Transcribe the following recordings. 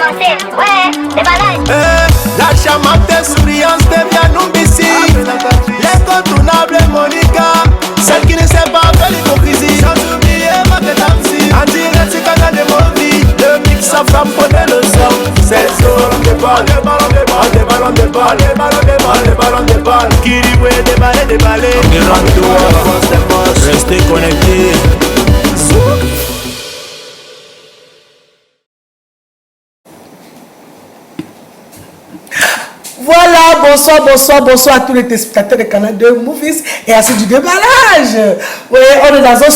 danser, ouais, déballage. La charmante souriance devient Numbisi. L'incontournable Monica, celle qui ne sait pas faire l'hypocrisie. Sans oublier Maketamsi, en direct du canal de Movi. Le mix sa femme connaît le son. C'est le ballon de balle, des ballons de balle, des ballons de balle, des ballons de balle, des ballons de balle. Qui dit ouais, déballer, déballer. Restez connectés. Voilà, bonsoir à tous les téléspectateurs des canaux de Movies et à ceux du déballage. Oui, on est dans un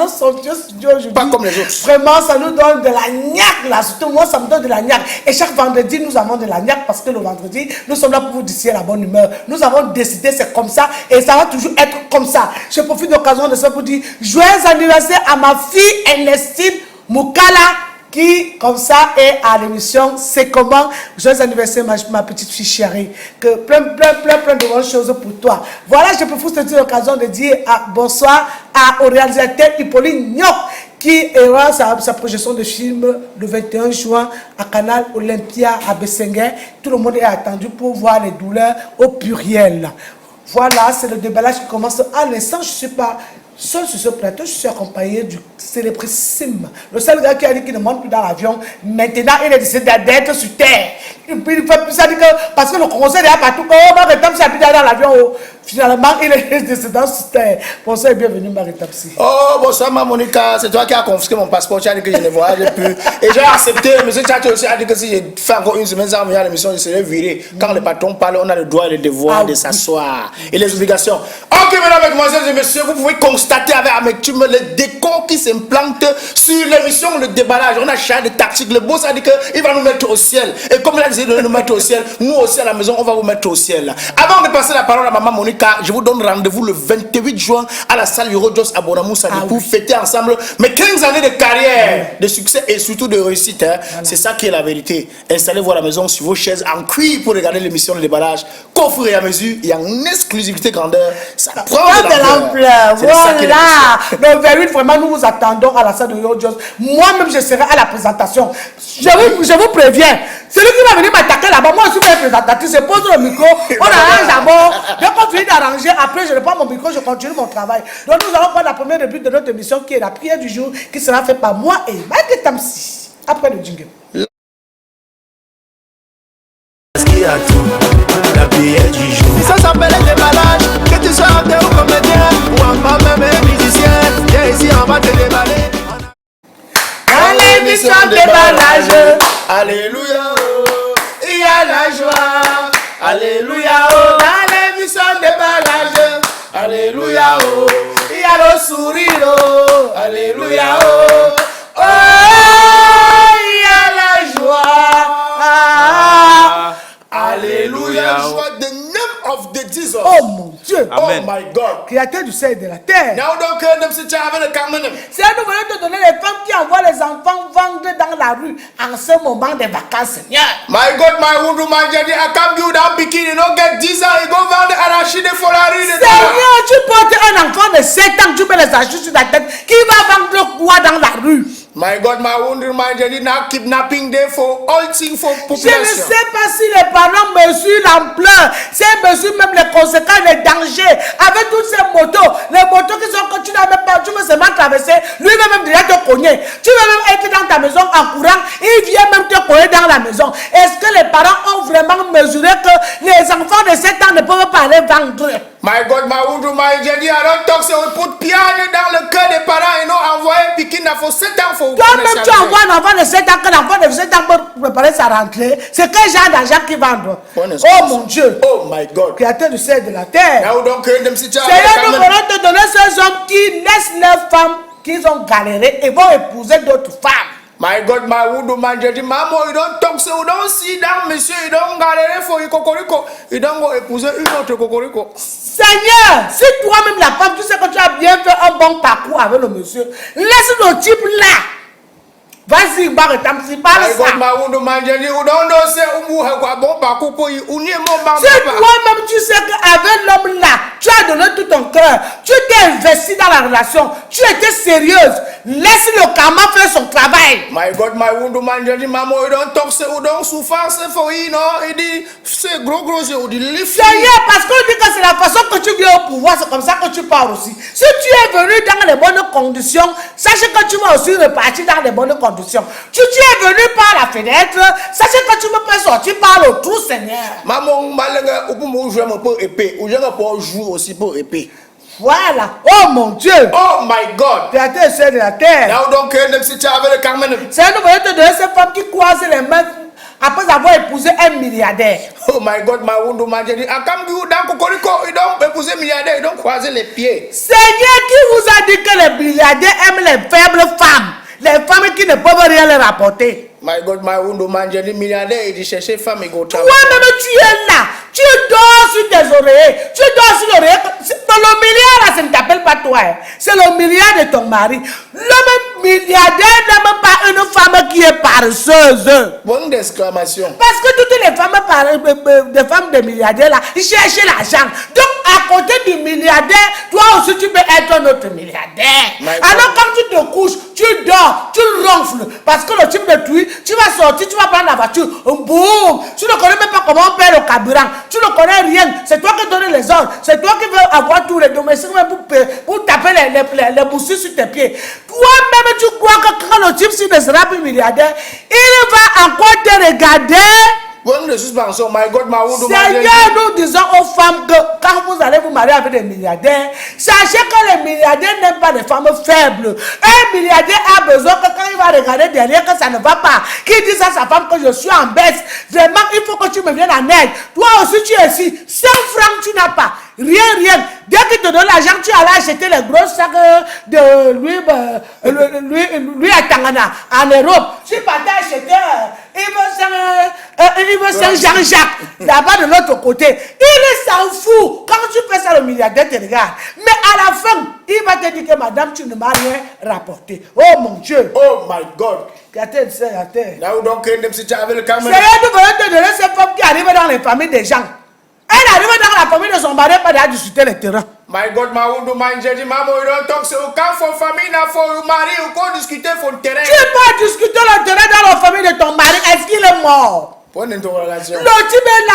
somptueux studio aujourd'hui. Pas comme les autres. Vraiment, ça nous donne de la niaque là. Surtout moi, ça me donne de la niaque. Et chaque vendredi, nous avons de la niaque parce que le vendredi, nous sommes là pour vous distiller la bonne humeur. Nous avons décidé, c'est comme ça et ça va toujours être comme ça. Je profite de l'occasion de ça pour dire joyeux anniversaire à ma fille Ernestine Moukala, qui, comme ça, est à l'émission C'est comment. Joyeux anniversaire, ma petite fille chérie. Que plein de bonnes choses pour toi. Voilà, je peux vous donner l'occasion de dire bonsoir au réalisateur Hippolyte Nyok, qui aura sa projection de film le 21 juin à Canal Olympia à Bessenguer. Tout le monde est attendu pour voir les douleurs au pluriel. Voilà, c'est le déballage qui commence à l'instant. Je ne suis pas seul sur ce plateau, je suis accompagné du célébrissime. Le seul gars qui a dit qu'il ne monte plus dans l'avion, maintenant il est décidé d'être sur terre. Il fait plus ça, dit que parce que le conseil est là partout, oh, Marie-Tam s'est habillé dans l'avion, finalement il est décidé sur terre. Bonsoir et bienvenue Marie-Tam. Oh, bonsoir ma Monica, c'est toi qui as confisqué mon passeport, tu as dit que je ne voyage plus. Et j'ai accepté, monsieur Tchatcho aussi a dit que si j'ai fait encore une semaine sans venir à l'émission, je serais viré. Quand le patron parle, on a le droit et le devoir de s'asseoir. Et les obligations. Ok, mesdames, mesdemoiselles et messieurs, vous pouvez constater avec amertume le décor qui s'implante sur l'émission, le déballage. On a changé de tactique. Le boss a dit qu'il va nous mettre au ciel. Et comme il a décidé de nous mettre au ciel, nous aussi à la maison, on va vous mettre au ciel. Avant de passer la parole à maman Monica, je vous donne rendez-vous le 28 juin à la salle Eurojos à Bonamoussa pour fêter ensemble mes 15 années de carrière, de succès et surtout de réussite. Hein. Voilà. C'est ça qui est la vérité. Installez-vous à la maison sur vos chaises en cuir pour regarder l'émission de déballage. Coffre et à mesure et en exclusivité grandeur. Ça prend de l'ampleur. Voilà. Le 28, vraiment, nous vous attendons à la salle de Eurojos. Moi-même, je serai à la présentation. Je vous préviens. Celui qui va venir m'attaquer là-bas, moi aussi, je suis présentatrice. Je pose le micro, on arrange d'abord. Dès qu'on finit d'arranger, après, je reprends mon micro, je continue mon travail. Donc, nous allons prendre la première début de notre émission qui est la prière du jour, qui sera faite par moi et Mike Tamsi. Après le jingle. La prière du jour. Ça s'appelle le déballage. Que tu sois acteur ou comédien, ou encore même musicien, viens ici, on va te déballer. Dans l'émission déballage, alléluia, oh, il y a la joie. Alléluia, oh, dans l'émission déballage, alléluia, oh, il y a le sourire, oh, alléluia, oh, oh, il y a la joie. Alléluia, joie, the name of the Jesus. Oh mon Dieu. Amen. Oh my God. Créateur du ciel et de la terre. Now donc, c'est nous voulons te donner les femmes qui envoient les enfants vendre dans la rue en ce moment des vacances, Seigneur. My God, my wound, my daddy, I can't build that bikini, no get Jesus, et go vendre arachide for la rue. Seigneur, tu portes un enfant de 7 ans, tu mets les arachis sur la tête, qui va vendre quoi dans la rue? My God, my wound, my daddy, now kidnapping there for all things for population. Je ne sais pas si les parents mesurent l'ampleur, si ils mesurent même les conséquences, les dangers, avec toutes ces motos, les motos qui sont continuées à même pas, tu veux seulement traverser, lui va même déjà te cogner. Tu veux même être dans ta maison en courant, il vient même te cogner dans la maison. Est-ce que les parents ont vraiment mesuré que les enfants de 7 ans ne peuvent pas aller vendre? My God, my wound, my daddy, I don't talk, so we put piano dans le cœur des parents et non envoyer Pikina for 7 ans. Toi-même, tu envoies un enfant de 7 ans, que l'enfant de 7 ans peut préparer sa rentrée. C'est quel genre d'argent qui vendent? Oh mon Dieu. Oh my God. Créateur du ciel et de la terre. Now donc, Seigneur, nous voulons te donner ces hommes qui naissent leurs femmes, qui ont galéré et vont épouser d'autres femmes. My God, my wound, my daddy, maman, you don't talk, so you don't sit down, monsieur, you don't galérer for you cocorico. You don't go épouser une autre cocorico. Seigneur, si toi-même la femme, tu sais que tu as bien fait un bon parcours avec le monsieur, laisse le type là. Vas-y, barre ta musique, parle ça. Si toi-même tu sais qu'avec l'homme là, tu as donné tout ton cœur, tu t'es investi dans la relation, tu étais sérieuse, laisse le karma faire son travail. My God, my wound man, maman, you don't talk, you don't souffrance for you, il dit, c'est gros, il dit, Seigneur, parce qu'on dit que c'est la façon que tu viens au pouvoir, c'est comme ça que tu parles aussi. Si tu es venu dans les bonnes conditions, sache que tu vas aussi repartir dans les bonnes conditions. Si tu es venu par la fenêtre, sache que tu ne peux pas sortir par le trou, Seigneur. Maman, malgré, ou pour jouer un peu épée, ou je peux jouer aussi pour épée. Voilà. Oh mon Dieu. Oh my God. Tu as été seul de la terre. Now donc, si tu avais le Carmen. C'est nous voyons te donner cette femme qui croise les mains après avoir épousé un milliardaire. Oh my God, my wound man, j'ai dit, comme vous dans Cocorico, ils ont épousé milliardaire, ils ont croisé les pieds. Seigneur, qui vous a dit que les milliardaires aiment les faibles femmes, les femmes qui ne peuvent rien leur rapporter? My God, my wound man, j'ai dit milliardaire, il dit chercher femme et go travailler. Toi-même, tu es là. Tu dors sur tes oreillers. Tu dors sur l'oreiller. Le milliard là, ça ne t'appelle pas toi. C'est le milliard de ton mari. Le milliardaire n'aime pas une femme qui est paresseuse. Bonne exclamation. Parce que toutes les femmes, des femmes de milliardaires là, ils cherchent l'argent. Donc, à côté du milliardaire, toi aussi tu peux être un autre milliardaire. Alors, quand tu te couches, tu dors, tu ronfles. Parce que le type de truie, tu vas sortir, tu vas prendre la voiture. Boum! Tu ne connais même pas comment on perd le carburant. Tu ne connais rien. C'est toi qui donnes les ordres. C'est toi qui veux avoir tous les domestiques pour taper les boussures sur tes pieds. Toi-même, tu crois que quand le type ne sera plus milliardaire, il va encore te regarder. My God, my wound, Seigneur, nous disons aux femmes que quand vous allez vous marier avec des milliardaires, sachez que les milliardaires n'aiment pas les femmes faibles. Un milliardaire a besoin que quand il va regarder derrière que ça ne va pas, qu'il dise à sa femme que je suis en baisse. Vraiment, il faut que tu me viennes en aide. Toi aussi, tu es ici. 100 francs, tu n'as pas. Rien. Dès qu'il te donne l'argent, tu allais acheter les gros sacs de lui à Tangana, en Europe. Tu partais acheter, il veut Saint-Jean-Jacques, là-bas de l'autre côté. Il s'en fout. Quand tu fais ça, le milliardaire te regarde. Mais à la fin, il va te dire que madame, tu ne m'as rien rapporté. Oh mon Dieu. Oh my God. Seigneur, donc, si tu avais le Carmen. nous voulons te donner cette femme qui arrive dans les familles des gens. Elle arrive dans la famille de son mari, pas d'aller discuter les terrains. My God, my wound man, j'ai dit, maman, il don't talk, c'est au cas faut famille, il faut mari, ou quoi discuter, faut le terrain. Tu peux discuter le terrain dans la famille de ton mari, est-ce qu'il est mort? Pour une interrogation. Le type est là,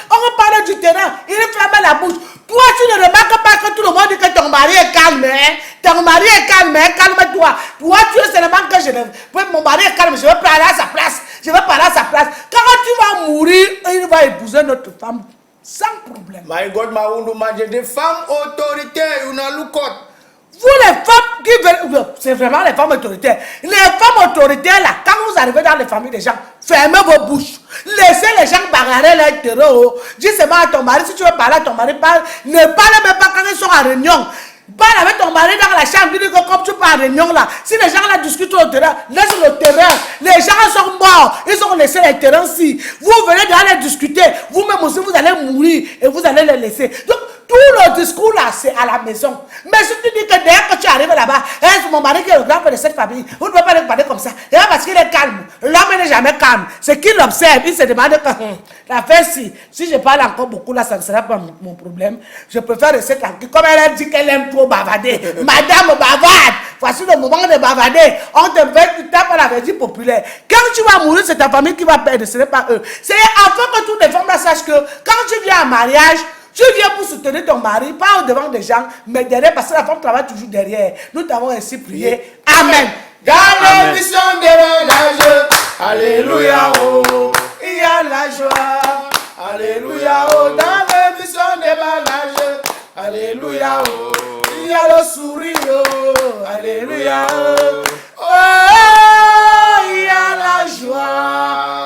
on parle du terrain, il ferme la bouche. Toi, tu ne remarques pas que tout le monde dit que ton mari est calme, hein? Ton mari est calme, hein? Calme-toi. Toi, tu es seulement que je ne... Mon mari est calme, je vais parler à sa place. Je vais parler à sa place. Quand tu vas mourir, il va épouser notre femme. Sans problème. My God, my wound man, j'ai des femmes autoritaires, une loucotte. Vous les femmes qui veulent, c'est vraiment les femmes autoritaires. Les femmes autoritaires là, quand vous arrivez dans les familles des gens, fermez vos bouches. Laissez les gens bagarrer leur terreau. Dis seulement à ton mari, si tu veux parler à ton mari, parle. Ne parle même pas quand ils sont en réunion. Parle avec ton mari dans la chambre, dis que comme tu pars en réunion là, si les gens là discutent au terrain, laisse le terrain. Les gens sont morts, ils ont laissé les terrains-ci. Vous venez d'aller discuter, vous-même aussi vous allez mourir et vous allez les laisser. Donc, tout le discours là, c'est à la maison. Mais si tu dis que dès que tu arrives là-bas, c'est mon mari qui est le grand père de cette famille, vous ne pouvez pas le parler comme ça. Et parce qu'il est calme. L'homme n'est jamais calme. C'est qu'il observe, il se demande que la fête, si je parle encore beaucoup là, ça ne sera pas mon problème. Je préfère rester tranquille. Comme elle a dit qu'elle aime trop bavarder. Madame bavarde. Voici le moment de bavarder. On te fait, tu tapes à la vertu populaire. Quand tu vas mourir, c'est ta famille qui va perdre, ce n'est pas eux. C'est afin que toutes les femmes là sachent que quand tu viens en mariage, tu viens pour soutenir ton mari, pas au devant des gens, mais derrière, parce que la femme travaille toujours derrière. Nous t'avons ainsi prié. Amen. Dans l'émission des ménages, alléluia, oh, il y a la joie. Alléluia, oh, dans l'émission des ménages, alléluia, oh, il y a le sourire, oh, alléluia, oh, il y a la joie.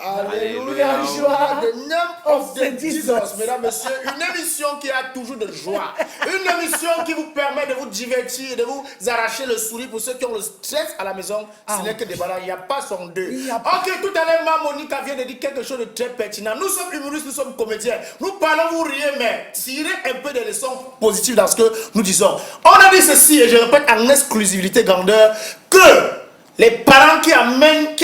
Alléluia, joie. The name of the Jesus, mesdames, messieurs, une émission qui a toujours de joie, une émission qui vous permet de vous divertir. petit et de vous arracher le sourire pour ceux qui ont le stress à la maison. Ce n'est que des balades. Il n'y a pas son deux. Ok, tout à l'heure, Monica vient de dire quelque chose de très pertinent. Nous sommes humoristes, nous sommes comédiens. Nous parlons, vous riez, mais tirez un peu des leçons positives dans ce que nous disons. On a dit ceci, et je répète en exclusivité grandeur, que les parents qui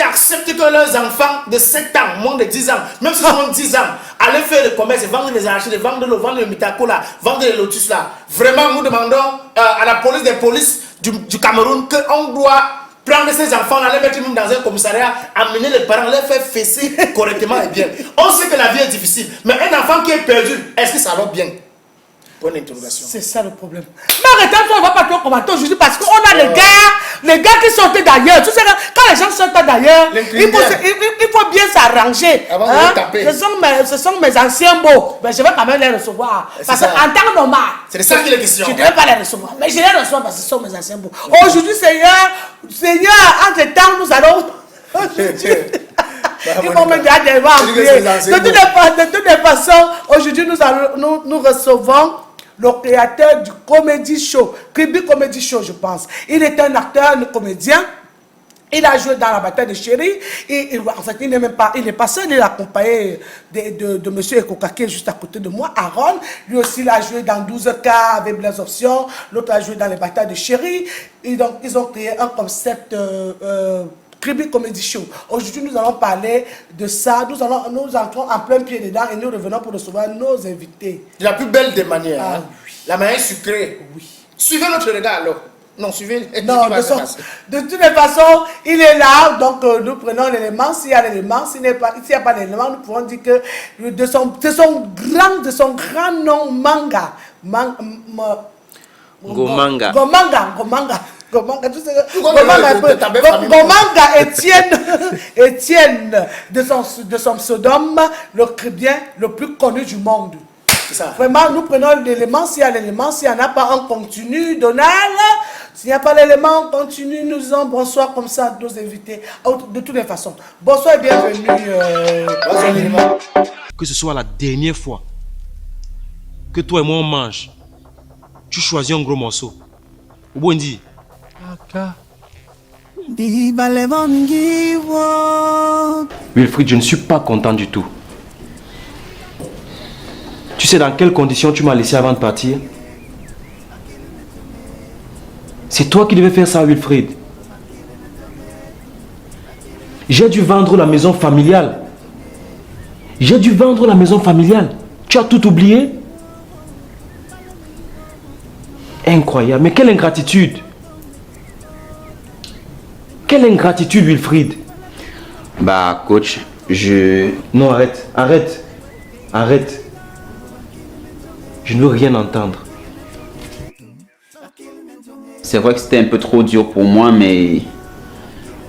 acceptent que leurs enfants de 7 ans, moins de 10 ans, même si ils ont 10 ans, allaient faire le commerce, vendre les arachides, vendre l'eau, vendre le mitako là, vendre les lotus là. Vraiment, nous demandons à la police des polices du Cameroun qu'on doit prendre ces enfants, les mettre même dans un commissariat, amener les parents, les faire fesser correctement et bien. On sait que la vie est difficile, mais un enfant qui est perdu, est-ce que ça va bien? C'est ça le problème. Mais arrêtez, on ne va pas trop commenter aujourd'hui parce qu'on a les gars qui sortent d'ailleurs. Tu sais, quand les gens sortent d'ailleurs, il faut bien s'arranger. Ce sont mes anciens beaux. Mais je vais quand même les recevoir. Parce qu'en temps normal, c'est de ça qu'il est question. Je ne devais pas les recevoir. Mais je les reçois parce que ce sont mes anciens beaux. Aujourd'hui, Seigneur, entre temps, nous allons. Il faut me dire des vents. De toutes les façons, aujourd'hui, nous recevons le créateur du Comedy Show, Kribi Comedy Show, je pense. Il est un acteur, un comédien. Il a joué dans la bataille de Chéri. En fait, il n'est même pas, il est pas seul. Il est accompagné de monsieur Ekoka qui est juste à côté de moi, Aaron. Lui aussi, il a joué dans 12 cas avec Blaise Option. L'autre a joué dans les batailles de Chéri. Et donc, ils ont créé un concept Kribi Comedy Show. Aujourd'hui, nous allons parler de ça. Nous entrons en plein pied dedans et nous revenons pour recevoir nos invités. De la plus belle des manières. Ah, hein? oui. La manière sucrée. Oui. Suivez notre regard alors. Non, suivez. Non, de toutes les façons, il est là. Donc, nous prenons l'élément. S'il y a l'élément, s'il n'y a pas l'élément, nous pouvons dire que de son grand nom, Manga. Gomanga. Gomanga Étienne de son pseudonyme, le chrétien le plus connu du monde. Ça. Vraiment, nous prenons l'élément. S'il y a l'élément, s'il n'y en a pas, on continue. Donald, s'il n'y a pas l'élément, on continue. Nous disons bonsoir comme ça à nos invités. De toutes les façons, bonsoir et bienvenue. Que ce soit la dernière fois que toi et moi on mange, tu choisis un gros morceau. Obondi. Wilfried, je ne suis pas content du tout. Tu sais dans quelles conditions tu m'as laissé avant de partir? C'est toi qui devais faire ça, Wilfried. J'ai dû vendre la maison familiale. Tu as tout oublié? Incroyable, mais quelle ingratitude! Quelle ingratitude, Wilfried! Bah, coach, Non, arrête. Je ne veux rien entendre. C'est vrai que c'était un peu trop dur pour moi, mais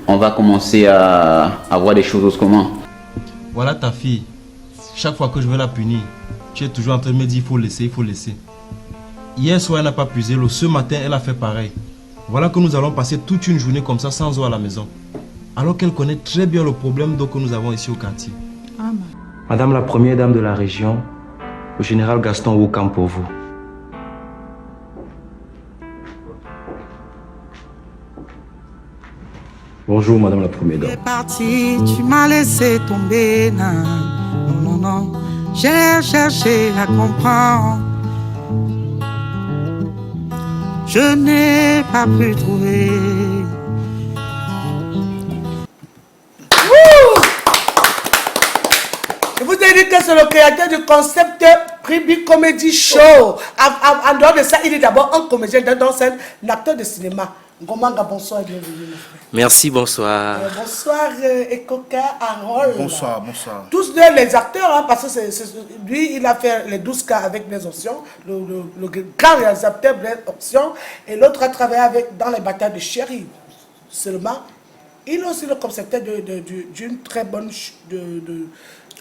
on va commencer à voir des choses autrement. Voilà ta fille. Chaque fois que je veux la punir, tu es toujours en train de me dire il faut laisser. Hier soir, elle n'a pas puisé l'eau. Ce matin, elle a fait pareil. Voilà que nous allons passer toute une journée comme ça sans eau à la maison. Alors qu'elle connaît très bien le problème d'eau que nous avons ici au quartier. Madame la première dame de la région, le général Gaston Woukam pour vous. Bonjour madame la première dame. Tu es parti, tu m'as laissé tomber. Non. J'ai cherché à comprendre. Je n'ai pas pu trouver. Je vous ai dit que c'est le créateur du concept Kribi Comedy Show. En dehors de ça, il est d'abord un comédien, donc c'est un acteur de cinéma. Gomanga, bonsoir et bienvenue. Merci, bonsoir. Bonsoir, Ekoka, Harold. Bonsoir. Tous deux les acteurs, hein, parce que lui, il a fait les 12 cas avec Blaise Option, le grand réalisateur Blaise Option, et l'autre a travaillé dans les batailles de Chéri. Seulement, il est aussi le concepteur d'une très bonne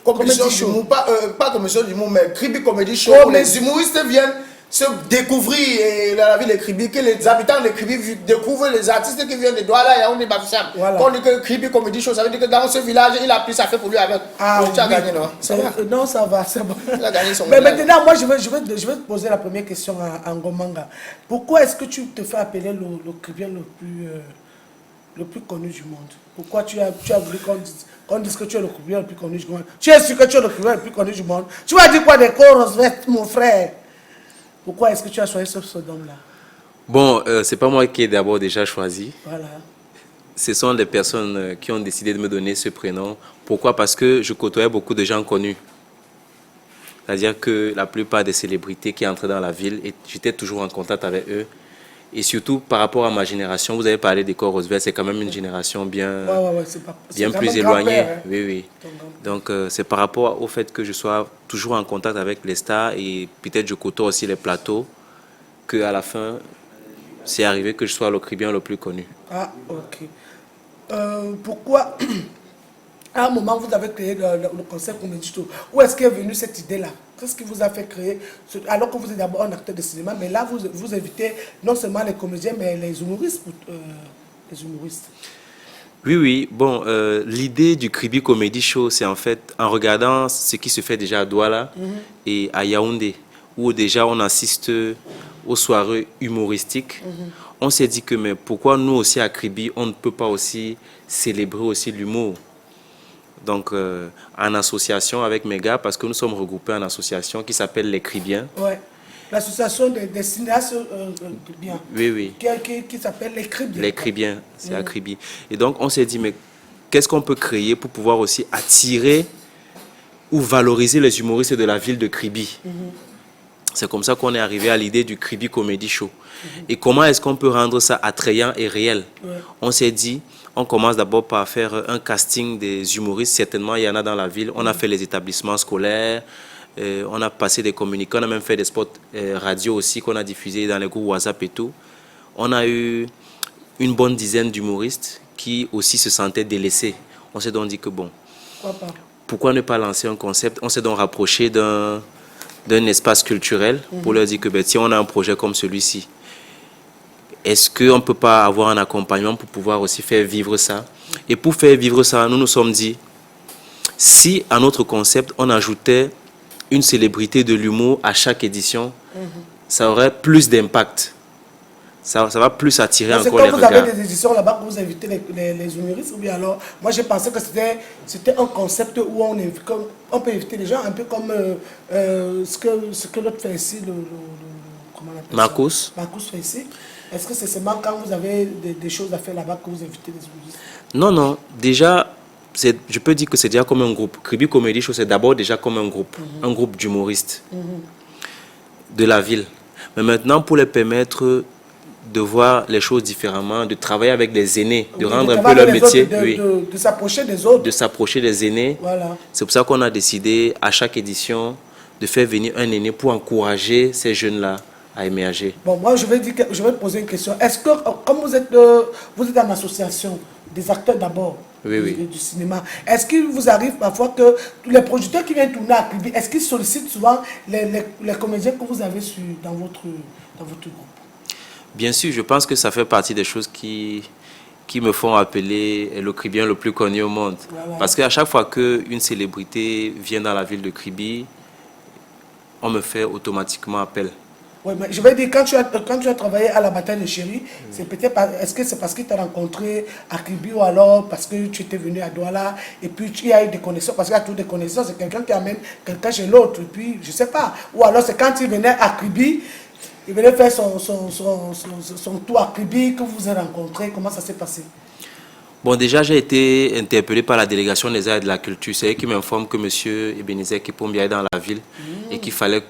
Commission d'humour, pas commission d'humour, mais Kribi Comedy Show, où les humoristes viennent se découvrir la ville de Kribi, que les habitants de Kribi découvrent les artistes qui viennent de Douala, Yaoundé, Bafoussam. Voilà. Quand on dit que Kribi Comedy Show, ça veut dire que dans ce village, il a pris ça fait pour lui avec. Ah, tu as oui. gagné, non? Ça va. Non, ça va, c'est bon. Il a gagné son Mais village. maintenant, moi, je vais te poser la première question à Ngomanga. Pourquoi est-ce que tu te fais appeler le Kribien le plus connu du monde? Pourquoi tu as voulu qu'on dise que tu es le Kribien le plus connu du monde? Tu es sûr que tu es le Kribien le plus connu du monde? Tu vas dire quoi des corps, mon frère? Pourquoi est-ce que tu as choisi ce pseudonyme-là? Bon, c'est pas moi qui ai d'abord déjà choisi. Voilà. Ce sont les personnes qui ont décidé de me donner ce prénom. Pourquoi? Parce que je côtoyais beaucoup de gens connus. C'est-à-dire que la plupart des célébrités qui entraient dans la ville, j'étais toujours en contact avec eux. Et surtout, par rapport à ma génération, vous avez parlé des corps Roosevelt, c'est quand même une génération bien plus éloignée. Hein? Oui, oui. Donc, c'est par rapport au fait que je sois toujours en contact avec les stars et peut-être je côtoie aussi les plateaux, qu'à la fin, c'est arrivé que je sois le Kribien le plus connu. Ah, ok. Pourquoi, à un moment, vous avez créé le concept Comedy Show? Où est-ce qu'est venue cette idée-là? Qu'est-ce qui vous a fait créer, alors que vous êtes d'abord un acteur de cinéma, mais là, vous invitez non seulement les comédiens, mais les humoristes. Oui, oui. Bon, l'idée du Kribi Comedy Show, c'est en fait en regardant ce qui se fait déjà à Douala et à Yaoundé, où déjà on assiste aux soirées humoristiques. On s'est dit que, mais pourquoi nous aussi à Kribi, on ne peut pas aussi célébrer aussi l'humour? Donc, en association avec mes gars, parce que nous sommes regroupés en association qui s'appelle Les Kribiens. Ouais. L'association des cinéastes Kribiens. Oui, oui. Qui s'appelle Les Kribiens. Les Kribiens, c'est à Kribi. Et donc, on s'est dit, mais qu'est-ce qu'on peut créer pour pouvoir aussi attirer ou valoriser les humoristes de la ville de Kribi? C'est comme ça qu'on est arrivé à l'idée du Kribi Comedy Show. Et comment est-ce qu'on peut rendre ça attrayant et réel? On s'est dit, on commence d'abord par faire un casting des humoristes. Certainement, il y en a dans la ville. On a fait les établissements scolaires. On a passé des communiqués. On a même fait des spots radio aussi qu'on a diffusés dans les groupes WhatsApp et tout. On a eu une bonne dizaine d'humoristes qui aussi se sentaient délaissés. On s'est donc dit que bon, pourquoi ne pas lancer un concept? On s'est donc rapproché d'un espace culturel pour leur dire que ben, si on a un projet comme celui-ci, est-ce qu'on ne peut pas avoir un accompagnement pour pouvoir aussi faire vivre ça? Et pour faire vivre ça, nous nous sommes dit, si à notre concept, on ajoutait une célébrité de l'humour à chaque édition, ça aurait plus d'impact. Ça va plus attirer encore les regards. Quand vous avez des éditions là-bas, vous invitez les humoristes, ou bien alors, moi j'ai pensé que c'était un concept où on peut inviter les gens, un peu comme ce que l'autre fait ici, comment on appelle Marcos. ça? Marcos fait ici. Est-ce que c'est seulement quand vous avez des choses à faire là-bas que vous invitez les humoristes? Non, non. Déjà, je peux dire que c'est déjà comme un groupe. Kribi Comedy Show, c'est d'abord déjà comme un groupe d'humoristes de la ville. Mais maintenant, pour les permettre de voir les choses différemment, de travailler avec les aînés, de rendre un peu leur métier. De s'approcher des autres. De s'approcher des aînés. Voilà. C'est pour ça qu'on a décidé, à chaque édition, de faire venir un aîné pour encourager ces jeunes-là à émerger. Bon, moi, je vais te poser une question. Est-ce que, comme vous êtes en association des acteurs d'abord, du cinéma, est-ce qu'il vous arrive parfois que les producteurs qui viennent tourner à Kribi, est-ce qu'ils sollicitent souvent les comédiens que vous avez dans votre groupe? Bien sûr, je pense que ça fait partie des choses qui me font appeler le Kribien le plus connu au monde. Voilà. Parce qu'à chaque fois qu'une célébrité vient dans la ville de Kribi, on me fait automatiquement appel. Oui, mais je vais dire, quand tu as travaillé à la bataille de Chéri, est-ce que c'est parce qu'il t'a rencontré à Kribi ou alors parce que tu étais venu à Douala et puis tu as eu des connaissances, parce qu'il y a toujours des connaissances, c'est quelqu'un qui amène quelqu'un chez l'autre, et puis je ne sais pas. Ou alors c'est quand il venait à Kribi, il venait faire son tour à Kribi que vous vous avez rencontré, comment ça s'est passé? Bon, déjà, j'ai été interpellé par la délégation des arts et de la culture. C'est eux qui m'informent que M. Ebenezer Kipombi est dans la ville et qu'il fallait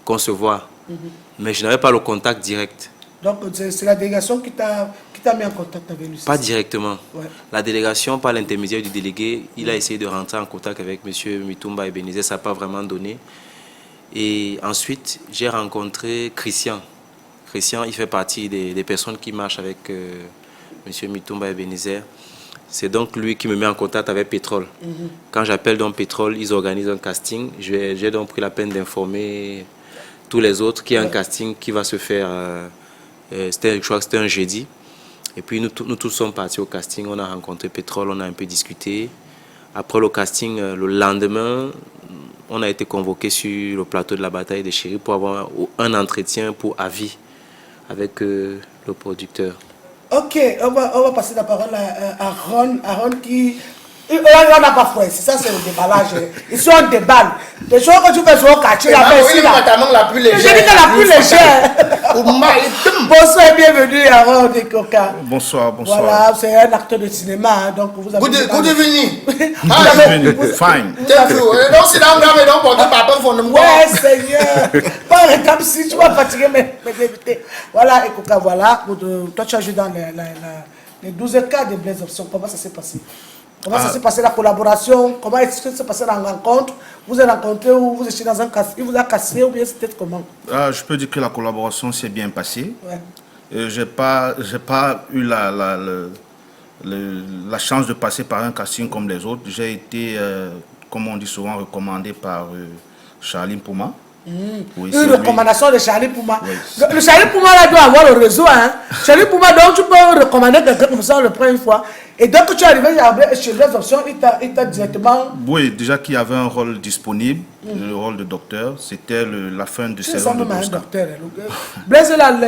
qu'on se voit. Mais je n'avais pas le contact direct. Donc, c'est la délégation qui t'a mis en contact avec lui? Pas directement. Ouais. La délégation, par l'intermédiaire du délégué, il a essayé de rentrer en contact avec M. Mitumba Ebenezer. Ça n'a pas vraiment donné. Et ensuite, j'ai rencontré Christian. Christian, il fait partie des personnes qui marchent avec M. Mitumba Ebenezer. C'est donc lui qui me met en contact avec Pétrole. Quand j'appelle donc Pétrole, ils organisent un casting. J'ai donc pris la peine d'informer tous les autres, qu'il y a un casting qui va se faire. Je crois que c'était un jeudi. Et puis nous tous sommes partis au casting. On a rencontré Pétrole, on a un peu discuté. Après le casting, le lendemain, on a été convoqué sur le plateau de la bataille des chéris pour avoir un entretien pour avis avec le producteur. Ok, on va passer la parole à Ron. Ron qui... On n'a pas fouet, c'est ça, c'est le déballage. Ils sont en déballe. Les choses que tu fais sur le quartier, la plus légère. J'ai dit que la plus légère. Bonsoir et bienvenue à Ron de Coca. Bonsoir. Voilà, c'est un acteur de cinéma, hein, donc vous avez... Good evening. Fine. Thank you. Donc c'est là où on va porter papa pour nous. Ouais, Seigneur. Pas comme si tu vas fatiguer mes invités. Voilà, et Coca, voilà. Toi, tu as joué dans les 12 cas de Blaise Option. Comment ça s'est passé? Comment ça s'est passé la collaboration? Comment est-ce que ça s'est passé la rencontre? Vous êtes rencontré ou vous étiez dans un casse? Il vous a cassé ou bien c'était comment? Je peux dire que la collaboration s'est bien passée. Ouais. J'ai pas eu la chance de passer par un casting comme les autres. J'ai été, comme on dit souvent, recommandé par Charlie Pouma. Oui, une recommandation de Charlie Pouma. Oui. Le Charlie Pouma là doit avoir le réseau. Hein. Charlie Pouma, donc tu peux recommander quelqu'un comme ça, on le prend une fois. Et donc que tu es arrivé chez les options, il t'a directement... Oui, déjà qu'il y avait un rôle disponible, le rôle de docteur. C'était la fin de saison de 12 cas. Blaise là,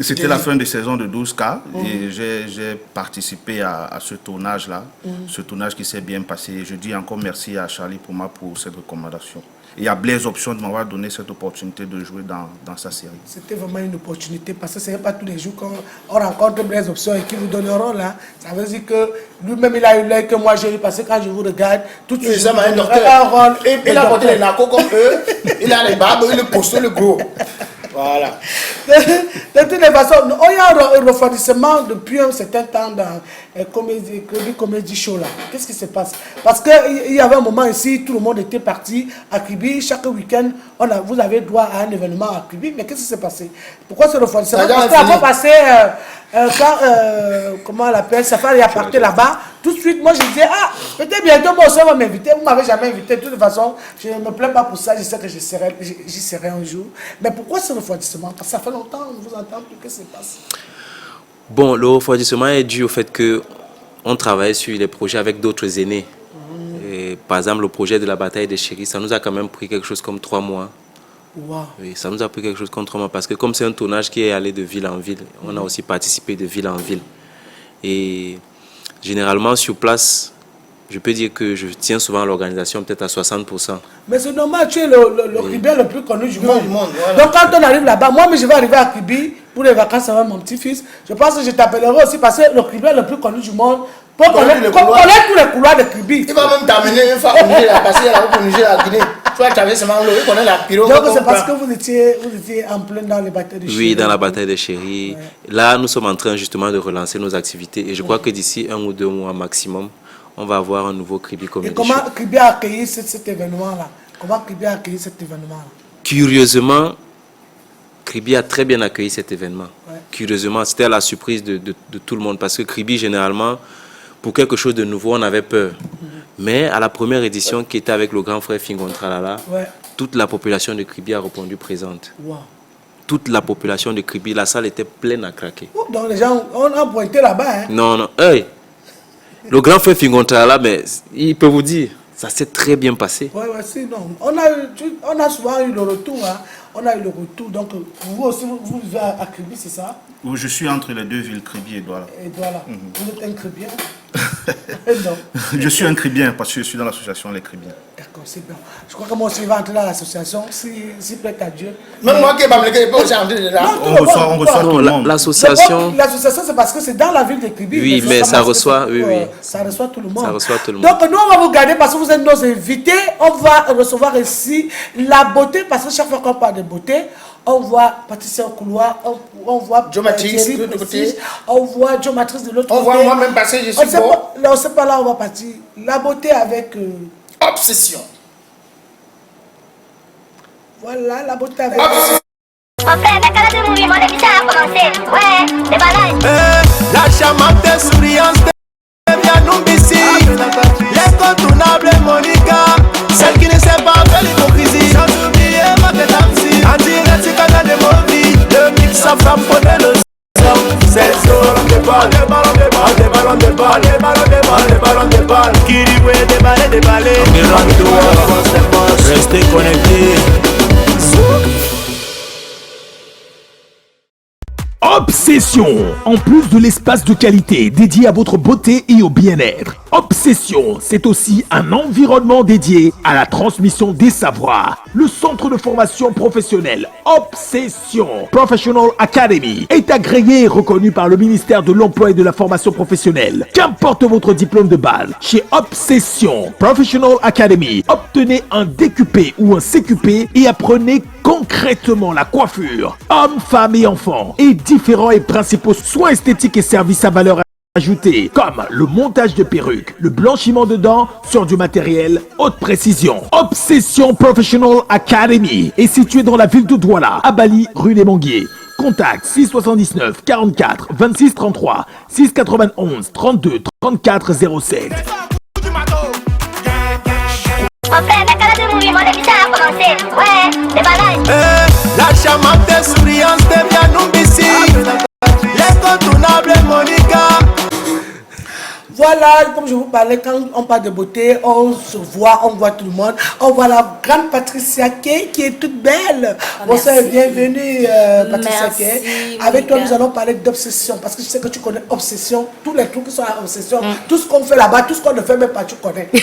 c'était la fin de saison de 12 cas. Et j'ai participé à ce tournage-là. Ce tournage qui s'est bien passé. Je dis encore merci à Charlie Pouma pour cette recommandation. Et à Blaise Option de m'avoir donné cette opportunité de jouer dans sa série. C'était vraiment une opportunité parce que ce n'est pas tous les jours qu'on rencontre Blaise Option et qu'il vous donne un rôle. Hein. Ça veut dire que lui-même il a eu l'œil que moi j'ai eu parce que quand je vous regarde, tout de suite, un rôle. Il a porté les narcos comme eux, il a les barbes, il est costaud, le gros. Voilà. De toutes les façons, il y a un refroidissement depuis un certain temps dans le comédie show là. Qu'est-ce qui se passe? Parce qu'il y avait un moment ici, tout le monde était parti à Kribi. Chaque week-end, vous avez droit à un événement à Kribi. Mais qu'est-ce qui s'est passé? Pourquoi ce refroidissement? Parce qu'après passer, comment on l'appelle, Safari a parti là-bas. Tout de suite, moi je disais, peut-être bientôt moi aussi on va m'inviter. Vous ne m'avez jamais invité. De toute façon, je ne me plains pas pour ça. Je sais que j'y serai un jour. Mais pourquoi ce refroidissement? Parce que ça fait longtemps, on ne vous entend plus. Qu'est-ce qui se passe? Bon, le refroidissement est dû au fait qu'on travaille sur les projets avec d'autres aînés. Et, par exemple, le projet de la bataille des chéris, ça nous a quand même pris quelque chose comme 3 mois. Wow. Oui, ça nous a pris quelque chose comme 3 mois parce que comme c'est un tournage qui est allé de ville en ville, on a aussi participé de ville en ville. Et généralement, sur place, je peux dire que je tiens souvent à l'organisation peut-être à 60%. Mais c'est normal, tu es le Kribi le plus connu du monde. Voilà. Donc quand on arrive là-bas, moi je vais arriver à Kribi pour les vacances avec mon petit-fils. Je pense que je t'appellerai aussi parce que le Kribi le plus connu du monde. Pour connaître tous les couloirs de Kribi. Il va même t'amener une fois au Niger, parce qu'il y a la Niger à Guinée. Tu vas traverser seulement l'eau, il connaît la pirogue. Donc c'est parce que vous étiez en plein dans les batailles de chéris. Oui, dans la bataille des chéris. Ouais. Là, nous sommes en train justement de relancer nos activités. Et je crois que d'ici 1 ou 2 mois maximum, on va avoir un nouveau Kribi Comedy Show. Et comment Kribi a accueilli cet événement-là? Comment Kribi a accueilli cet événement-là? Curieusement, Kribi a très bien accueilli cet événement. Ouais. Curieusement, c'était la surprise de tout le monde. Parce que Kribi, généralement, pour quelque chose de nouveau, on avait peur. Mais à la première édition qui était avec le grand frère Fingontralala, toute la population de Kribi a répondu présente. Wow. Toute la population de Kribi, la salle était pleine à craquer. Donc les gens, on a pointé là-bas. Hein? Non. Hey, le grand frère Fingontralala, mais il peut vous dire, ça s'est très bien passé. Oui, si, non. On a souvent eu le retour. Hein. On a eu le retour. Donc, vous aussi, vous vivez à Kribi, c'est ça? Oui, je suis entre les deux villes, Kribi et Douala. Et Douala. Vous êtes un Kribien? Non. Je suis un Kribien parce que je suis dans l'association Les Kribiens. D'accord, c'est bien. Je crois que moi aussi, je vais entrer dans l'association, si plaît à Dieu. Même moi qui n'ai pas me pas aussi entrer dedans. On reçoit tout le monde. L'association, c'est parce que c'est dans la ville de Kribi. Oui, mais ça reçoit, ça reçoit tout le monde. Ça reçoit tout le monde. Donc, nous, on va vous garder parce que vous êtes nos invités. On va recevoir ici la beauté, parce que chaque fois qu'on parle de beauté, on voit Patricia au couloir, on voit Joe Matrice de l'autre côté, on voit Joe Matrice de l'autre côté. On voit moi-même passer, je suis beau. On ne sait pas là où on va partir. La beauté avec... Obsession. Voilà, la beauté avec... Obsession. En fait, avec la de mouvement, l'émission a commencé. Ouais, déballage. La charmante souriante de Bianou Bissi, l'incontournable Monica, celle qui ne sait pas faire l'hypocrisie, sans oublier Marguerite Tamsi, en direct sa femme prenait le c'est des balles, des ballons, des balles, des ballons, des balles, des ballons, des balles, des ballons, des balles. Qui dit ouais, des balles, des balles. Restez connectés. Obsession, en plus de l'espace de qualité dédié à votre beauté et au bien-être. Obsession, c'est aussi un environnement dédié à la transmission des savoirs. Le centre de formation professionnelle Obsession Professional Academy est agréé et reconnu par le ministère de l'Emploi et de la Formation professionnelle. Qu'importe votre diplôme de base, chez Obsession Professional Academy, obtenez un DQP ou un CQP et apprenez concrètement la coiffure, hommes, femmes et enfants, et différents et principaux soins esthétiques et services à valeur ajoutée, comme le montage de perruques, le blanchiment de dents sur du matériel haute précision. Obsession Professional Academy est située dans la ville de Douala, à Bali, rue des Manguiers. Contact 679 44 26 33 691 32 34 07. En fait, la cara de mouvement, les bichons a commencé. Ouais, des balades. La charmante souriance de Bianoubissi. L'incontournable Monica. Voilà, comme je vous parlais, quand on parle de beauté, on se voit, on voit tout le monde. On voit la grande Patricia Kay qui est toute belle. Bonsoir et bienvenue, Patricia Kay. Avec toi, nous allons parler d'obsession. Parce que je sais que tu connais obsession. Tous les trucs qui sont à obsession. Tout ce qu'on fait là-bas, tout ce qu'on ne fait même pas, tu connais. Oui,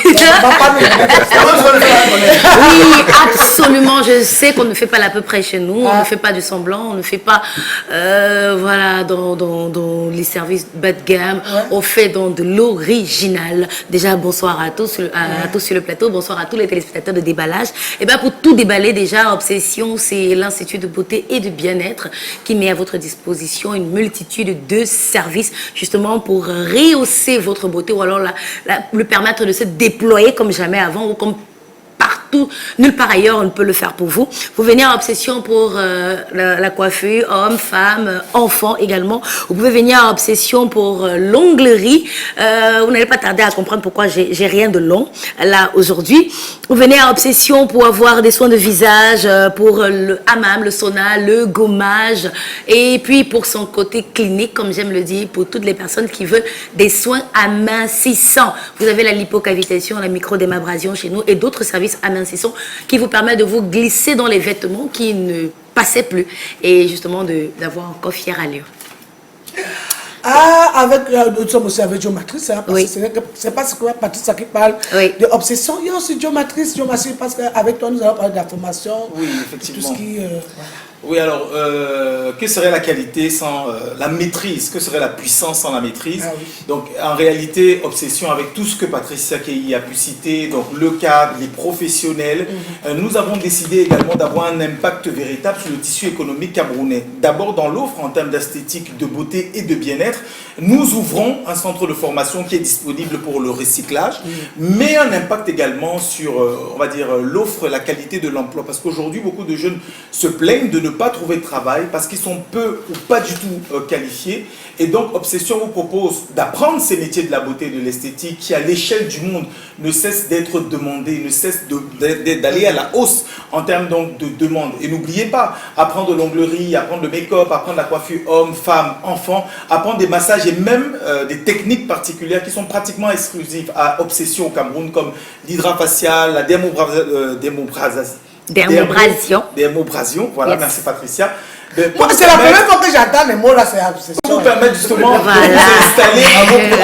absolument. Je sais qu'on ne fait pas l'à peu près chez nous. On ne fait pas du semblant. On ne fait pas voilà, dans les services bas de gamme. On fait dans de l'original. Déjà, bonsoir à tous, à tous sur le plateau. Bonsoir à tous les téléspectateurs de Déballage. Et bien, pour tout déballer, déjà, Obsession, c'est l'Institut de beauté et de bien-être qui met à votre disposition une multitude de services, justement, pour rehausser votre beauté ou alors le permettre de se déployer comme jamais avant ou comme partout, nulle part ailleurs, on ne peut le faire pour vous. Vous venez à Obsession pour la coiffure, hommes, femmes, enfants également. Vous pouvez venir à Obsession pour l'onglerie. Vous n'allez pas tarder à comprendre pourquoi j'ai rien de long là aujourd'hui. Vous venez à Obsession pour avoir des soins de visage, pour le hammam, le sauna, le gommage, et puis pour son côté clinique, comme j'aime le dire, pour toutes les personnes qui veulent des soins amincissants. Vous avez la lipocavitation, la microdémabrasion chez nous et d'autres services amincissants qui vous permettent de vous glisser dans les vêtements qui ne passaient plus et justement d'avoir encore fière allure. Ah, nous sommes aussi avec Géomatrice, hein, parce que c'est pas ce que Patricia qui parle de obsession. Il y a aussi Géomatrice, parce qu'avec toi, nous allons parler de la formation. Oui, effectivement. Tout ce qui, oui, alors, que serait la qualité sans la maîtrise? Que serait la puissance sans la maîtrise? Donc, en réalité, Obsession, avec tout ce que Patricia Kay a pu citer, donc le cadre, les professionnels, nous avons décidé également d'avoir un impact véritable sur le tissu économique camerounais. D'abord, dans l'offre en termes d'esthétique, de beauté et de bien-être, nous ouvrons un centre de formation qui est disponible pour le recyclage, mais un impact également sur, on va dire, l'offre, la qualité de l'emploi. Parce qu'aujourd'hui, beaucoup de jeunes se plaignent de ne pas trouver de travail parce qu'ils sont peu ou pas du tout qualifiés. Et donc, Obsession vous propose d'apprendre ces métiers de la beauté et de l'esthétique qui, à l'échelle du monde, ne cessent d'être demandés, ne cessent d'aller à la hausse en termes donc, de demande. Et n'oubliez pas, apprendre l'onglerie, apprendre le make-up, apprendre la coiffure homme, femme, enfant, apprendre des massages et même des techniques particulières qui sont pratiquement exclusives à Obsession au Cameroun, comme l'hydrafacial, la dermobrasion, voilà, merci Patricia. Moi, c'est la première fois que j'entends les mots là, c'est obsession. Pour vous permettre justement de vous installer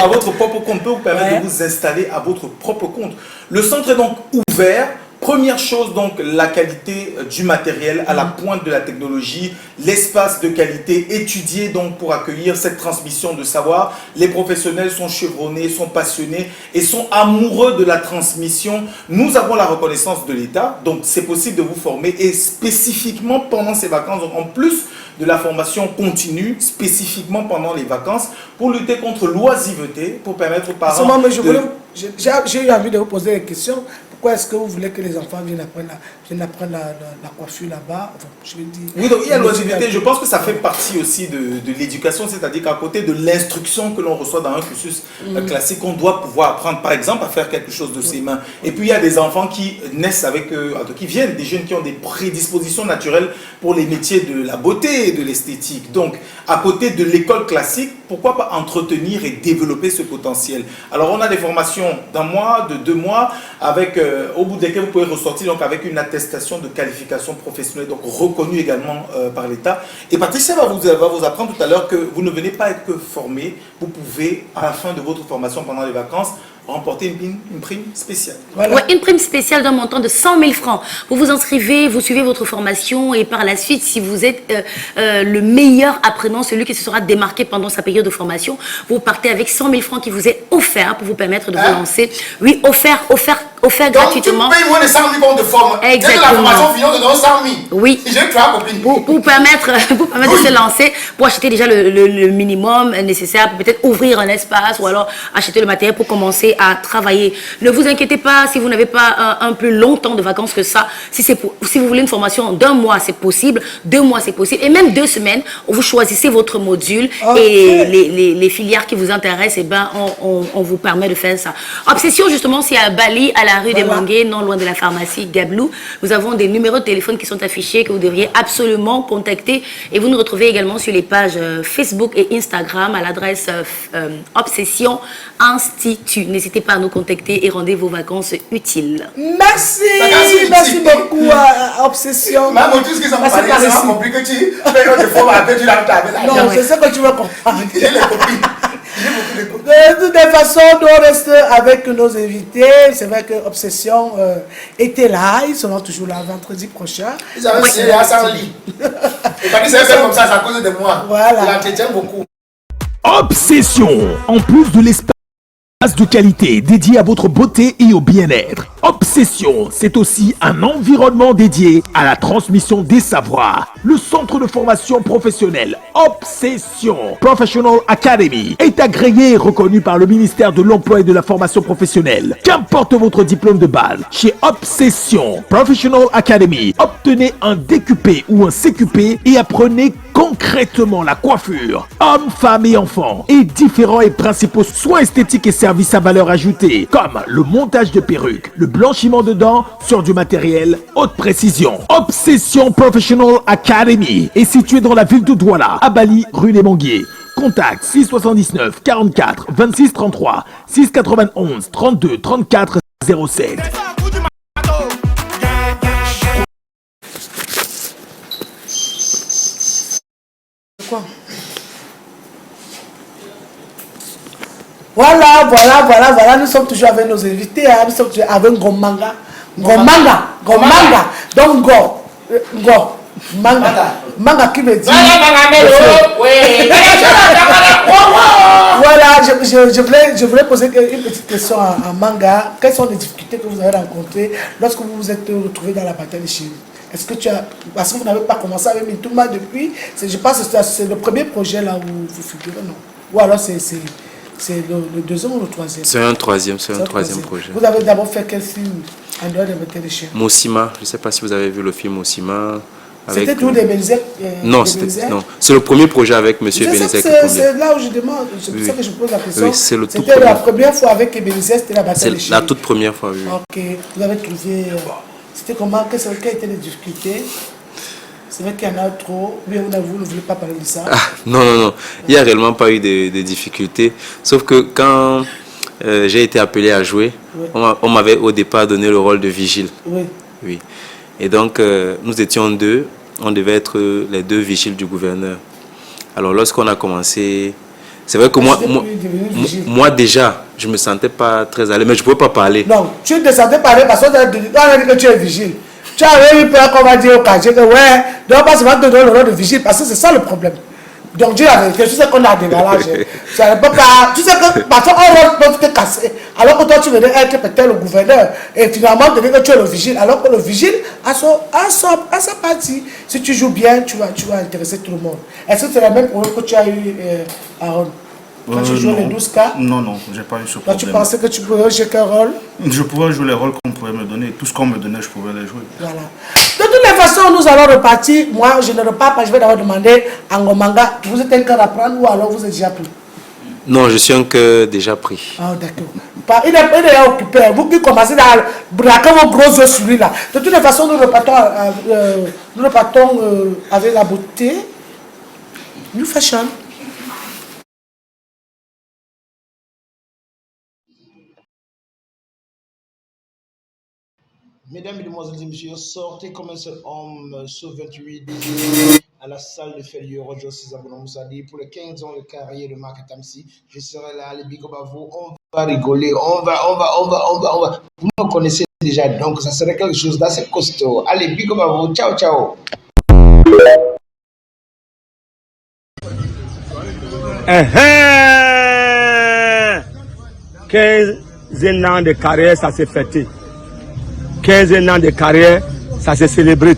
à votre propre compte, peut vous permettre de vous installer à votre propre compte. Le centre est donc ouvert. Première chose, donc, la qualité du matériel à la pointe de la technologie, l'espace de qualité étudié donc pour accueillir cette transmission de savoir. Les professionnels sont chevronnés, sont passionnés et sont amoureux de la transmission. Nous avons la reconnaissance de l'État, donc c'est possible de vous former et spécifiquement pendant ces vacances, donc en plus de la formation continue, spécifiquement pendant les vacances, pour lutter contre l'oisiveté, pour permettre aux parents j'ai eu envie de vous poser des questions. pourquoi est-ce que vous voulez que les enfants viennent apprendre la coiffure là-bas? Enfin, je veux dire, oui, donc il y a l'oisiveté. Je pense que ça fait partie aussi de l'éducation, c'est-à-dire qu'à côté de l'instruction que l'on reçoit dans un cursus classique, on doit pouvoir apprendre, par exemple, à faire quelque chose de ses mains. Et puis il y a des enfants qui naissent avec, qui viennent, des jeunes qui ont des prédispositions naturelles pour les métiers de la beauté et de l'esthétique. Donc, à côté de l'école classique, pourquoi pas entretenir et développer ce potentiel? Alors, on a des formations d'un mois, de 2 mois, avec, au bout desquelles vous pouvez ressortir donc, avec une attestation de qualification professionnelle, donc reconnue également par l'État. Et Patricia va vous apprendre tout à l'heure que vous ne venez pas être que formé, vous pouvez, à la fin de votre formation pendant les vacances, remporter une prime spéciale. Voilà. Ouais, une prime spéciale d'un montant de 100 000 francs. Vous vous inscrivez, vous suivez votre formation et par la suite, si vous êtes le meilleur apprenant, celui qui se sera démarqué pendant sa période de formation, vous partez avec 100 000 francs qui vous est offert pour vous permettre de vous lancer. Oui, offert donc, gratuitement. Donc, tu payes moins de 100 000 francs de formation. Exactement. Dès que la formation finit, on te donne 100 000. Oui. Pour permettre de se lancer, pour acheter déjà le minimum nécessaire, pour peut-être ouvrir un espace ou alors acheter le matériel pour commencer à travailler. Ne vous inquiétez pas si vous n'avez pas un plus long temps de vacances que ça. Si vous voulez une formation d'1 mois, c'est possible. 2 mois, c'est possible. Et même 2 semaines, vous choisissez votre module et les filières qui vous intéressent, et ben, on vous permet de faire ça. Obsession, justement, c'est à Bali, à la rue des Mangués, non loin de la pharmacie Gablou. Nous avons des numéros de téléphone qui sont affichés, que vous devriez absolument contacter. Et vous nous retrouvez également sur les pages Facebook et Instagram à l'adresse Obsession Institut. N'hésitez pas à nous contacter et rendez vos vacances utiles. Merci beaucoup à Obsession. Maman, tout ce qu'ils ont parlé, c'est compris que tu non, c'est ça que tu veux comprendre. De toute façon, nous restons avec nos invités. C'est vrai que Obsession était là. Ils seront toujours là vendredi prochain. Ils avaient signé à sans lit. Et quand ils sont comme ça, c'est à cause de moi. Voilà. Ils l'entretiennent beaucoup. Obsession, en plus de l'espace de qualité dédié à votre beauté et au bien-être. Obsession, c'est aussi un environnement dédié à la transmission des savoirs. Le centre de formation professionnelle Obsession Professional Academy est agréé et reconnu par le ministère de l'Emploi et de la Formation professionnelle. Qu'importe votre diplôme de base, chez Obsession Professional Academy, obtenez un DQP ou un CQP et apprenez concrètement la coiffure, hommes, femmes et enfants, et différents et principaux soins esthétiques et services à valeur ajoutée, comme le montage de perruques, le blanchiment de dents sur du matériel haute précision. Obsession Professional Academy est située dans la ville de Douala, à Bali, rue des Manguiers. Contact 679 44 26 33 691 32 34 07. Voilà, nous sommes toujours avec nos invités, hein. Nous sommes toujours avec Ngomanga. Donc Manga qui veut dire... Voilà, je voulais poser une petite question à Manga. Quelles sont les difficultés que vous avez rencontrées lorsque vous vous êtes retrouvé dans la bataille de Chine? Est-ce que parce que vous n'avez pas commencé avec Mintouma depuis, je pense que c'est le premier projet là où vous figurez, non? Ou alors c'est le deuxième ou le troisième? C'est un troisième projet. Vous avez d'abord fait quel film en dehors de Bataille des Chiens? Moussima, je ne sais pas si vous avez vu le film Moussima. C'était tout des Bénézek? Non, c'est le premier projet avec M. Bénézek. C'est là où je demande, c'est pour ça que je pose la question. Oui, c'est le tout C'était la première fois avec Bénézek, c'était la Bataille des Chiens? C'est la toute première fois, oui. Ok, vous avez trouvé... C'était comment? Quelles étaient les difficultés? C'est vrai qu'il y en a trop. Mais vous ne voulez pas parler de ça? Non. Il n'y a réellement pas eu de difficultés. Sauf que quand j'ai été appelé à jouer, on m'avait au départ donné le rôle de vigile. Oui. Et donc, nous étions 2. On devait être les 2 vigiles du gouverneur. Alors, lorsqu'on a commencé... C'est vrai que moi déjà, je ne me sentais pas très à l'aise, mais je ne pouvais pas parler. Non, tu ne te sentais pas parler parce qu'on a dit que tu es vigile. Tu avais eu peur qu'on va dire au casier que ouais, donc pas seulement te donner le rôle de vigile parce que c'est ça le problème. Donc dis la vérité, tu sais qu'on a des décalage. Ça ne peut pas. Tu sais que parce qu'on peut te casser. Alors que toi tu venais être peut-être le gouverneur et finalement te dire que tu es le vigile. Alors que le vigile à sa partie, si tu joues bien, tu vas intéresser tout le monde. Est-ce que c'est la même problème que tu as eu, Aaron? Quand tu jouais les 12K? Non, j'ai pas eu ce problème. Tu pensais que tu pouvais jouer quel rôle? Je pouvais jouer les rôles qu'on pouvait me donner. Tout ce qu'on me donnait, je pouvais les jouer. Voilà. De toutes les façons, nous allons repartir. Moi, je ne repars pas. Je vais d'abord demander à Ngomanga, vous êtes un cœur à prendre ou alors vous êtes déjà pris? Non, je suis un cœur déjà pris. Ah, d'accord. Il est occupé. Vous qui commencez à braquer vos gros yeux sur lui là. De toutes les façons, nous repartons avec la beauté. New Fashion. Mesdames, Mesdemoiselles et Messieurs, sortez comme un seul homme ce 28 décembre à la salle de Félix Roger César-Bono Moussadi pour les 15 ans de carrière de Marc Tamsi. Je serai là, les big up à vous, on va rigoler, on va. Vous me connaissez déjà, donc ça serait quelque chose d'assez costaud. Allez, big up à vous, ciao, ciao. 15 ans de carrière, ça s'est fêté. 15 ans de carrière, ça se célèbre.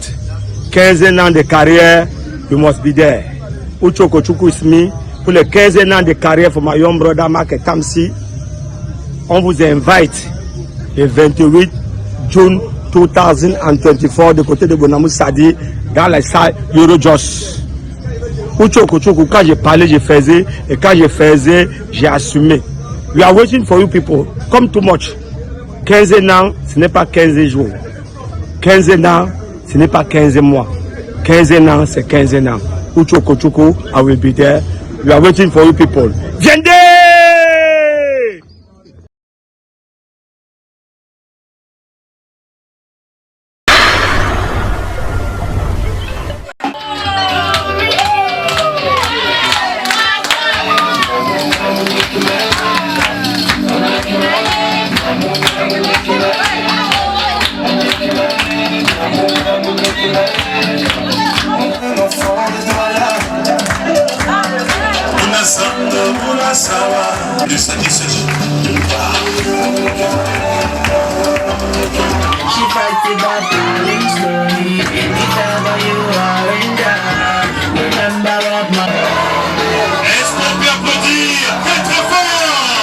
15 ans de carrière, you must be there. Uchoko Chuku Ismi, pour les 15 ans de carrière for my young brother Mark Tamsi, on vous invite le 28 juin 2024 de côté de Bonamou Sadi dans la salle Eurojust. Uchoko Chuku, quand je parlais, je faisais, et quand je faisais, j'ai assumé. We are waiting for you people. Come too much. 15 ans, ce n'est pas 15 jours. 15 ans, ce n'est pas 15 mois. 15 ans, c'est 15 ans. Uchoko Chuku, I will be there. We are waiting for you people. Viendez!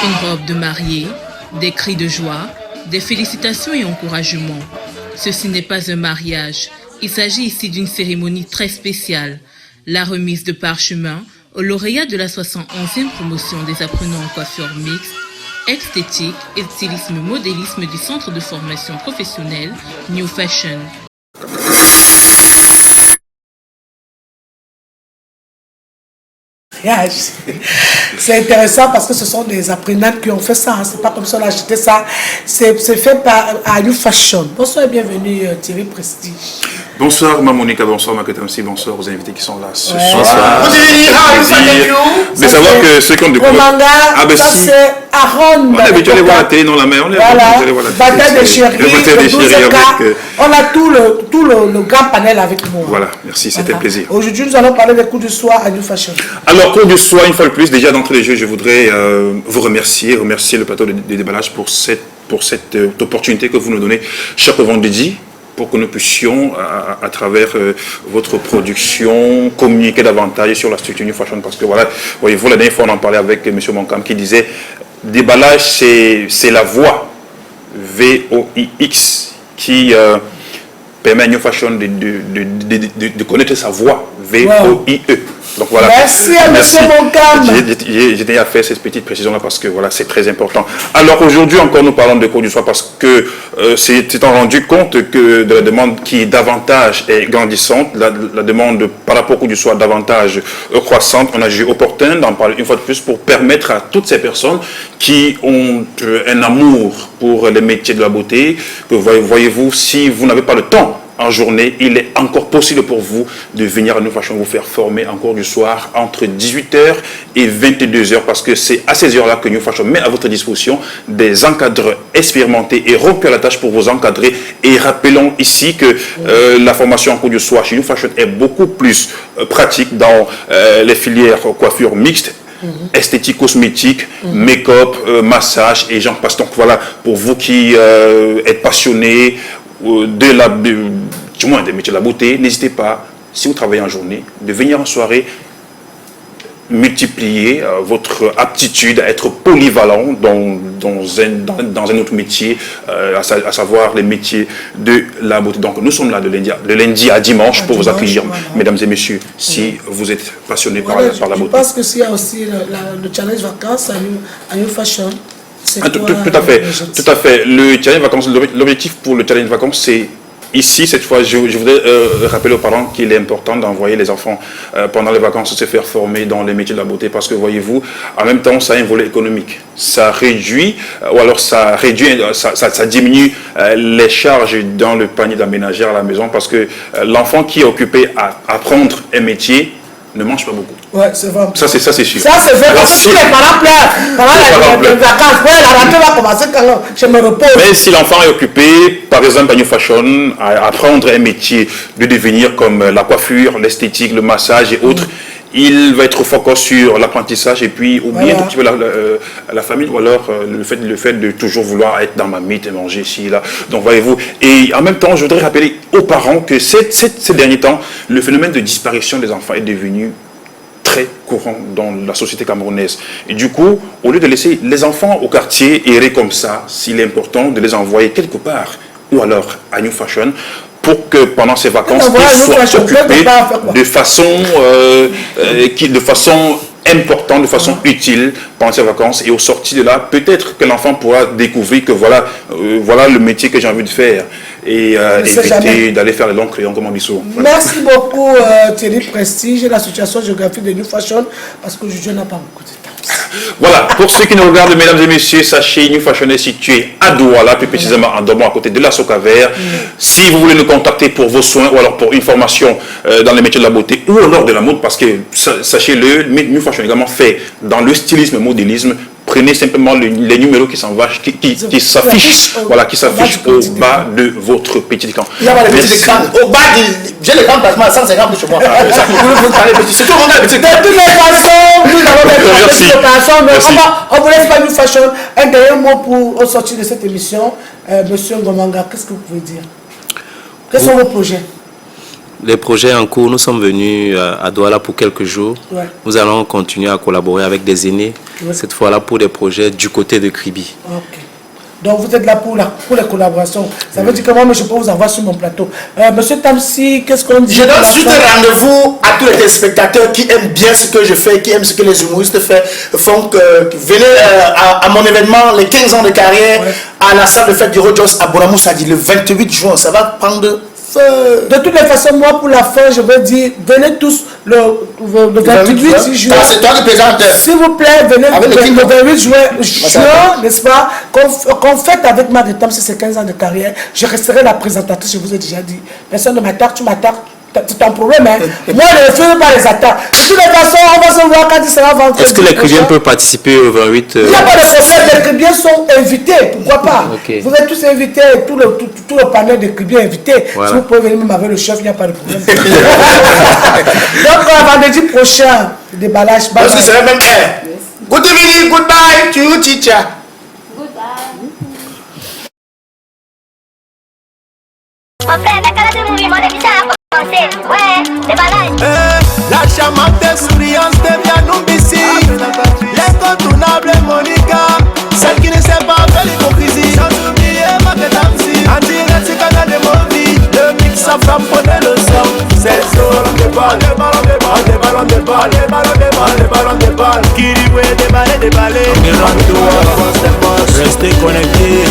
Une robe de mariée, des cris de joie, des félicitations et encouragements. Ceci n'est pas un mariage. Il s'agit ici d'une cérémonie très spéciale. La remise de parchemin au lauréat de la 71e promotion des apprenants en coiffure mixte, esthétique et stylisme modélisme du centre de formation professionnelle New Fashion. C'est intéressant parce que ce sont des apprenantes qui ont fait ça. Hein. C'est pas comme ça on a acheté ça. C'est fait par New Fashion. Bonsoir et bienvenue Thierry Prestige. Bonsoir Monica, bonsoir Marc Tamsi, bonsoir aux invités qui sont là ce soir. Mais savoir que ceux qui ont découvert... Ah ben ça si. C'est Aaron. On est habitué à les voir à la télé dans la main. Voilà, bataille de chérie, on a tout le grand panel avec nous. Voilà, merci, c'était un plaisir. Aujourd'hui, nous allons parler des cours du soir à New Fashion. Alors, cours du soir, une fois de plus, déjà d'entrée de jeu, je voudrais vous remercier le plateau de déballage pour cette opportunité que vous nous donnez chaque vendredi, pour que nous puissions, à travers votre production, communiquer davantage sur la structure New Fashion. Parce que voilà, voyez-vous, la dernière fois, on en parlait avec M. Monkam qui disait déballage, c'est la voix VOIX qui permet à New Fashion de connaître sa voix VOIE. Donc voilà. Merci à M. Monkam. J'ai déjà fait cette petite précision là parce que voilà, c'est très important. Alors aujourd'hui encore nous parlons de cours du soir parce que c'est rendu compte que de la demande qui est davantage grandissante, la demande par rapport au cours du soir davantage croissante. On a jugé opportun d'en parler une fois de plus pour permettre à toutes ces personnes qui ont un amour pour les métiers de la beauté, que voyez-vous, si vous n'avez pas le temps en journée, il est encore possible pour vous de venir à New Fashion vous faire former en cours du soir entre 18h et 22h parce que c'est à ces heures-là que New Fashion met à votre disposition des encadreurs expérimentés et rompus à la tâche pour vous encadrer. Et rappelons ici que la formation en cours du soir chez New Fashion est beaucoup plus pratique dans les filières coiffure mixte, esthétique, cosmétique, make-up, massage et j'en passe. Donc voilà, pour vous qui êtes passionnés du moins des métiers de la beauté, n'hésitez pas, si vous travaillez en journée, de venir en soirée multiplier votre aptitude à être polyvalent dans un autre métier, à savoir les métiers de la beauté. Donc nous sommes là de lundi à dimanche pour vous accueillir, mesdames et messieurs, si vous êtes passionnés par la beauté. Je pense que s'il y a aussi le challenge vacances à New Fashion. Tout à fait. Le challenge vacances, l'objectif pour le challenge vacances, c'est ici, cette fois, je voudrais rappeler aux parents qu'il est important d'envoyer les enfants pendant les vacances se faire former dans les métiers de la beauté parce que, voyez-vous, en même temps, ça a un volet économique. Ça réduit, ça diminue les charges dans le panier de la ménagère à la maison parce que l'enfant qui est occupé à apprendre un métier ne mange pas beaucoup. Ouais, c'est vrai. Ça, c'est sûr. Ça, c'est vrai. Parce que si les parents pleurent, pendant les vacances, la rentrée va commencer quand je me repose. Mais si l'enfant est occupé, par exemple, à New Fashion, à apprendre un métier de devenir comme la coiffure, l'esthétique, le massage et autres, il va être focus sur l'apprentissage et puis oublier un tout petit peu la famille ou alors le fait de toujours vouloir être dans ma mythe et manger ici et là. Donc voyez-vous, et en même temps, je voudrais rappeler aux parents que ces derniers temps, le phénomène de disparition des enfants est devenu très courant dans la société camerounaise. Et du coup, au lieu de laisser les enfants au quartier errer comme ça, s'il est important de les envoyer quelque part ou alors à New Fashion pour que pendant ces vacances, ils soient occupés de façon importante, de façon utile pendant ces vacances. Et au sorti de là, peut-être que l'enfant pourra découvrir que voilà le métier que j'ai envie de faire et éviter d'aller faire les longs crayons comme un bisou. Voilà. Merci beaucoup Thierry Prestige et l'association géographique de New Fashion parce que je n'ai pas beaucoup de temps. Voilà, pour ceux qui nous regardent, mesdames et messieurs, sachez, New Fashion est situé à Douala, plus précisément en Dormant, à côté de la Socavert. Si vous voulez nous contacter pour vos soins ou alors pour une formation dans les métiers de la beauté ou alors de la mode, parce que sachez-le, New Fashion également fait dans le stylisme et modélisme. Prenez simplement les numéros qui s'affichent au bas de votre petit écran. Il y a les petits écrans. Au bas, j'ai l'écran de placement à 150 chez moi. C'est tout le monde a petit écran. De toutes les façons, nous avons des petites opérations. On vous laisse pas New Fashion. Un dernier mot pour sortir de cette émission. Monsieur Ngomanga, qu'est-ce que vous pouvez dire? Quels sont vos projets? Les projets en cours, nous sommes venus à Douala pour quelques jours. Ouais. Nous allons continuer à collaborer avec des aînés, cette fois-là pour des projets du côté de Kribi. Ok. Donc vous êtes là pour les collaborations. Ça veut dire que moi, je peux vous avoir sur mon plateau. Monsieur Tamsi, qu'est-ce qu'on dit? Je donne juste un rendez-vous à tous les téléspectateurs qui aiment bien ce que je fais, qui aiment ce que les humoristes font. Venez à mon événement, les 15 ans de carrière, à la salle de fête du Rojos à Bonamoussadi, le 28 juin. Ça va prendre... De toutes les façons, moi pour la fin, je veux dire, venez tous le 28 juin. C'est toi qui présente. S'il vous plaît, venez le 28 juin, n'est-ce pas, qu'on fête avec Marie Tam, c'est ses 15 ans de carrière. Je resterai la présentatrice, je vous ai déjà dit. Personne ne m'attaque, tu m'attaques. C'est ton problème, hein. Moi, je ne fais pas les attaques. De toutes les façons, on va se voir quand il sera vendredi. Est-ce que les Cribiens peuvent participer au 28 Il n'y a pas de problème, les Cribiens sont invités, pourquoi pas? Vous êtes tous invités, tout le panel de Cribiens invités. Voilà. Si vous pouvez venir même avec le chef, il n'y a pas de problème. Donc, vendredi prochain, déballage. Parce que c'est la même air. Good evening, goodbye to you, teacher. On fait avec la mouvement de bizarre à commencer. Ouais, déballage. La charmante souriante devient Numbisi. L'incontournable Monica, celle qui ne sait pas faire l'hypocrisie. Sans oublier Marie Tamsi, en direct sur Canal de Movi. Le mix à femme prenait le son. C'est sur des balles, des ballons, des balles, des ballons, des balles, des ballons, des balles, des ballons, des balles. Kiriwe, des balles, des balles. Restez connectés.